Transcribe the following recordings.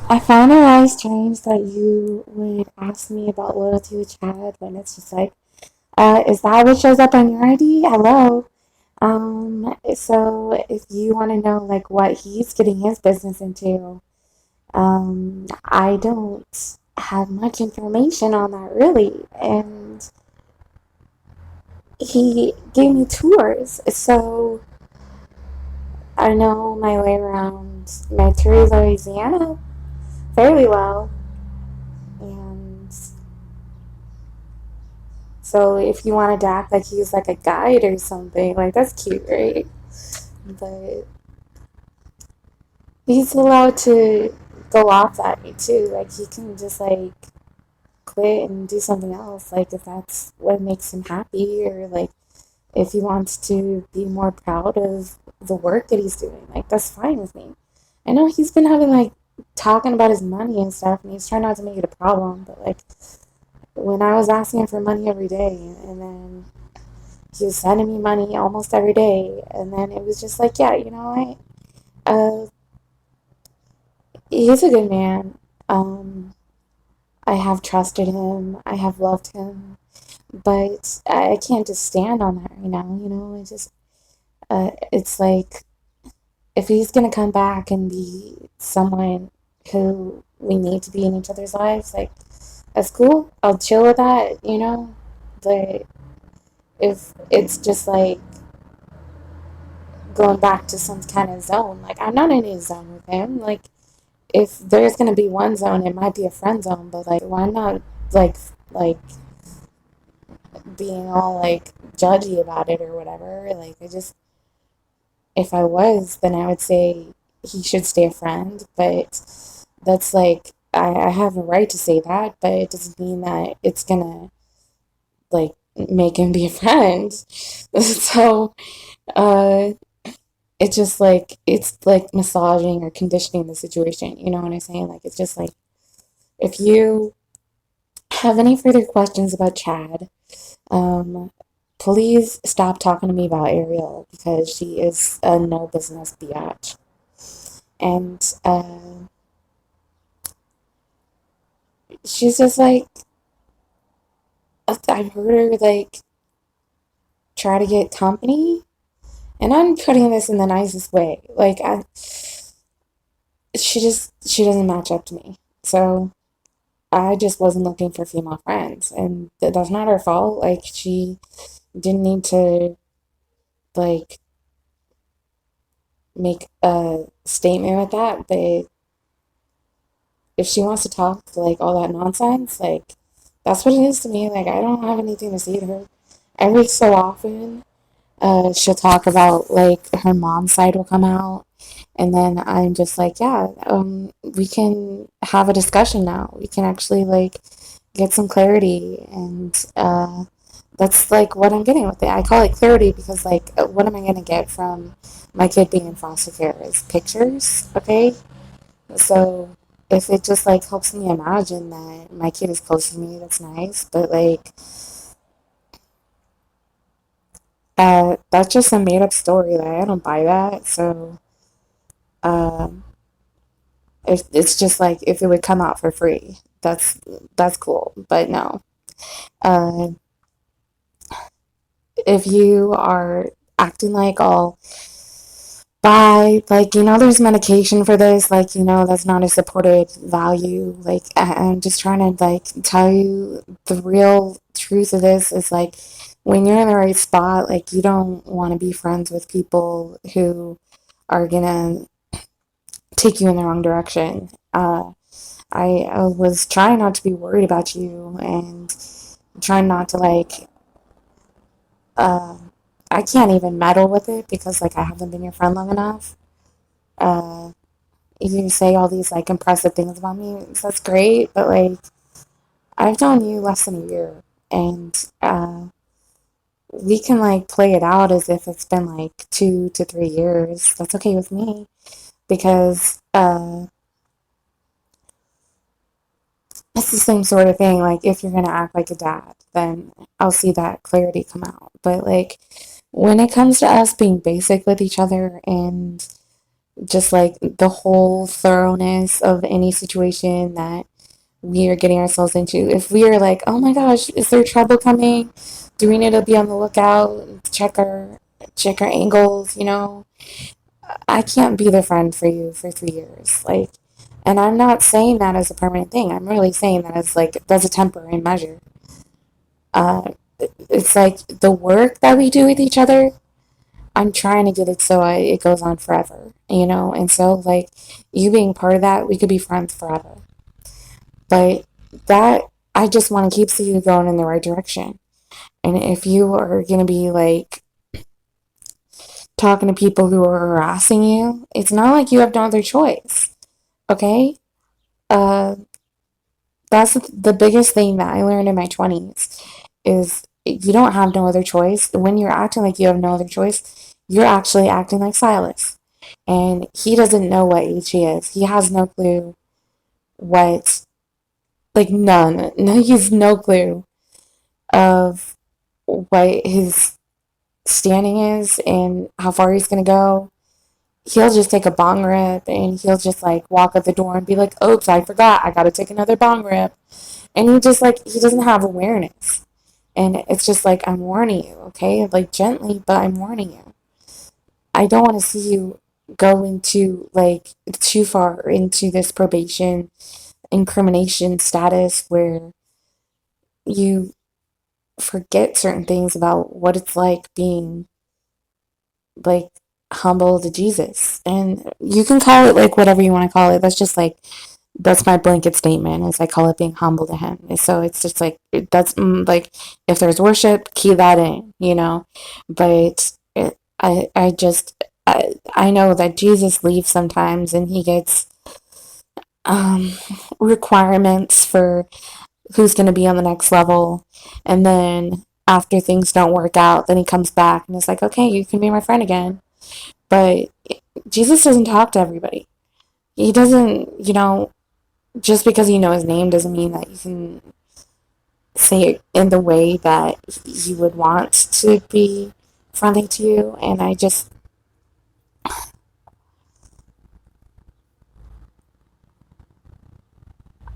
I find it really strange that you would ask me about loyalty with Chad when it's just like, is that what shows up on your ID? Hello. So if you want to know like what he's getting his business into, I don't have much information on that really. And he gave me tours, so I know my way around Metairie, Louisiana fairly well. And so if you wanted to act like he's like a guide or something, like that's cute, right? But he's allowed to go off at me too. Like he can just like quit and do something else. Like if that's what makes him happy, or like if he wants to be more proud of the work that he's doing, like that's fine with me. I know he's been having like talking about his money and stuff, and he's trying not to make it a problem. But like when I was asking him for money every day, and then he was sending me money almost every day, and then it was just like, yeah, you know what? He's a good man. Um, I have trusted him. I have loved him, but I can't just stand on that right now. It just it's like if he's gonna come back and be someone who we need to be in each other's lives, like that's cool. I'll chill with that. But if it's just like going back to some kind of zone, like I'm not in a zone with him. Like if there's gonna be one zone, it might be a friend zone, but like why not like being all like judgy about it or whatever? Like I just if I was, then I would say he should stay a friend, but that's like I have a right to say that, but it doesn't mean that it's gonna like make him be a friend. So uh it's just like it's like massaging or conditioning the situation, you know what I'm saying? Like it's just like if you have any further questions about Chad, um, please stop talking to me about Ariel because she is a no business biatch. And she's just like, I've heard her like try to get company. And I'm putting this in the nicest way. Like, she doesn't match up to me. So I just wasn't looking for female friends. And that's not her fault. Like, she didn't need to, like, make a statement with that, but if she wants to talk like all that nonsense, like that's what it is to me. Like I don't have anything to say to her. Every so often, she'll talk about like her mom's side will come out, and then I'm just like, yeah, we can have a discussion now. We can actually like get some clarity, and that's like what I'm getting with it. I call it clarity because like, what am I gonna get from my kid being in foster care is pictures, okay? So if it just like helps me imagine that my kid is close to me, that's nice. But like, that's just a made up story. Like I don't buy that. So um, if it's just like if it would come out for free, that's cool. But no, uh, if you are acting like all by like there's medication for this, like that's not a supported value. Like I'm just trying to like tell you the real truth of this is like when you're in the right spot, like you don't want to be friends with people who are gonna take you in the wrong direction. I was trying not to be worried about you and trying not to like uh, I can't even meddle with it because like I haven't been your friend long enough. uh you say all these like impressive things about me. That's great, but like I've known you less than a year, and we can like play it out as if it's been like 2 to 3 years. That's okay with me because it's the same sort of thing. Like if you're gonna act like a dad, then I'll see that clarity come out. But like when it comes to us being basic with each other and just like the whole thoroughness of any situation that we are getting ourselves into. If we are like, oh my gosh, is there trouble coming? Do we need to be on the lookout? Check our angles, you know? I can't be the friend for you for 3 years. Like, and I'm not saying that as a permanent thing. I'm really saying that as like that's a temporary measure. Uh, it's like the work that we do with each other. I'm trying to get it so it goes on forever, you know. And so like you being part of that, we could be friends forever. But that I just want to keep you going in the right direction. And if you are gonna be like talking to people who are harassing you, it's not like you have no other choice. Okay? Uh, that's the biggest thing that I learned in my 20s is you don't have no other choice. When you're acting like you have no other choice, you're actually acting like Silas. And he doesn't know what age he is. He has no clue what, like, none. No, he has no clue of what his standing is and how far he's going to go. He'll just take a bong rip and he'll just like walk out the door and be like, oops, I forgot. I got to take another bong rip. And he just like, he doesn't have awareness. And it's just like, I'm warning you, okay? Like gently, but I'm warning you. I don't want to see you go into like too far into this probation incrimination status where you forget certain things about what it's like being like humble to Jesus. And you can call it like whatever you want to call it. That's just like that's my blanket statement is I call it being humble to him. So it's just like that's like if there's worship, key that in, you know. But I know that Jesus leaves sometimes and he gets um requirements for who's going to be on the next level, and then after things don't work out, then he comes back and is like, okay, you can be my friend again. But Jesus doesn't talk to everybody. He doesn't, you know, just because you know his name doesn't mean that you can say it in the way that you would want to be friendly to you. And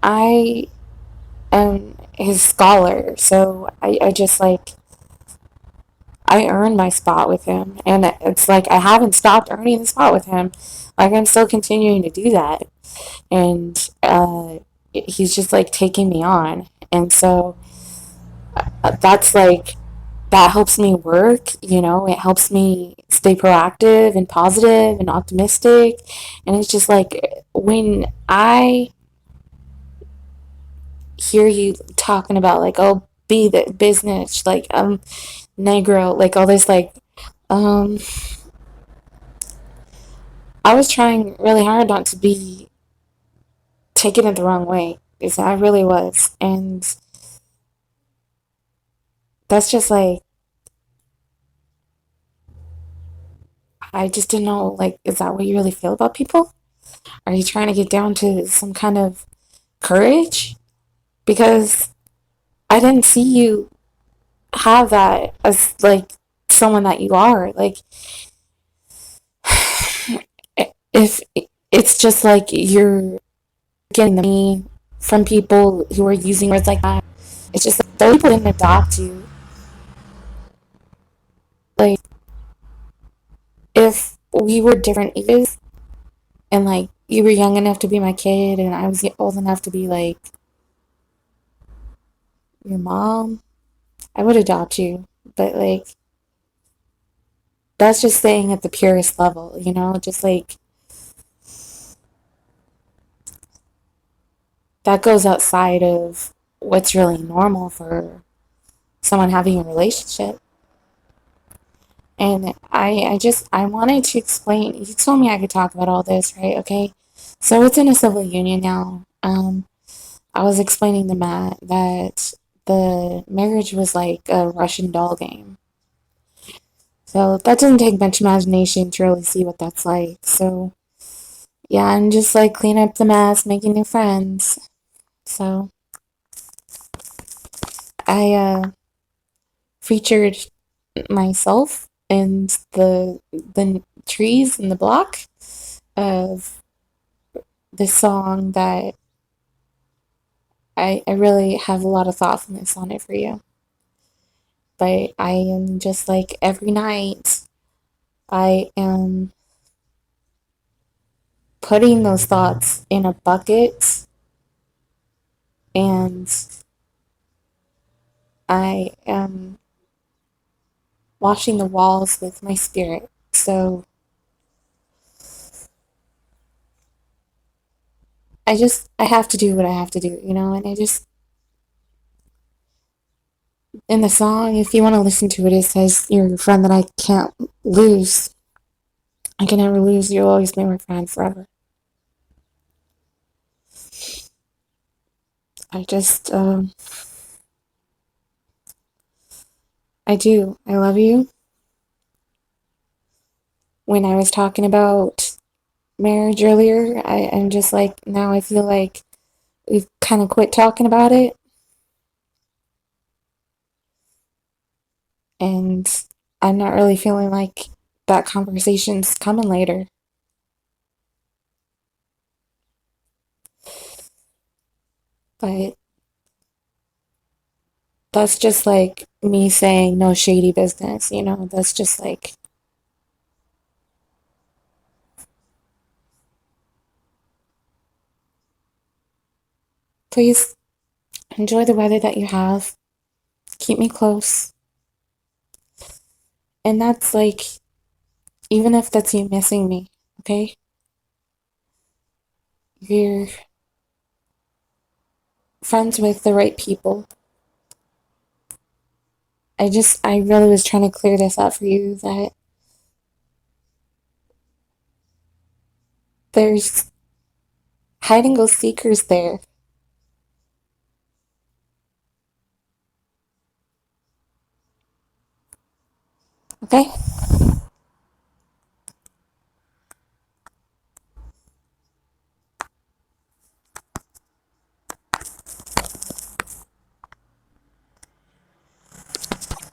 I am his scholar. So I just like, I earned my spot with him. And it's like, I haven't stopped earning the spot with him. Like, I'm still continuing to do that. And he's just like taking me on. And so that's like that helps me work, you know, it helps me stay proactive and positive and optimistic. And it's just like when I hear you talking about like, oh, be the business, like negro, like all this like um I was trying really hard not to be taking it the wrong way. Is I really was. And that's just like I just didn't know, like, is that what you really feel about people? Are you trying to get down to some kind of courage? Because I didn't see you have that as, like, someone that you are. Like, if it's just like you're getting the money from people who are using words like that, it's just like those people didn't adopt you. Like, if we were different ages and, like, you were young enough to be my kid and I was old enough to be, like, your mom, I would adopt you. But like that's just saying at the purest level, you know, just like that goes outside of what's really normal for someone having a relationship. And I wanted to explain. You told me I could talk about all this, right? Okay, so it's in a civil union now. I was explaining to Matt that the marriage was like a Russian doll game. So that doesn't take much imagination to really see what that's like. So yeah, I'm just like cleaning up the mess, making new friends. So I featured myself and the trees in the block. of this song that I really have a lot of thoughtfulness on it for you. But I am just like every night, I am putting those thoughts in a bucket and I am washing the walls with my spirit. So I have to do what I have to do, and in the song, if you want to listen to it, it says, "You're a friend that I can't lose. I can never lose. You'll always be my friend forever." I just, I do. I love you. When I was talking about marriage earlier, I'm just like, now I feel like we've kind of quit talking about it. And I'm not really feeling like that conversation's coming later. But that's just like me saying no shady business. That's just like, please enjoy the weather that you have. Keep me close. And that's like, even if that's you missing me, okay? You're friends with the right people. I really was trying to clear this up for you that there's hide and go seekers there, okay?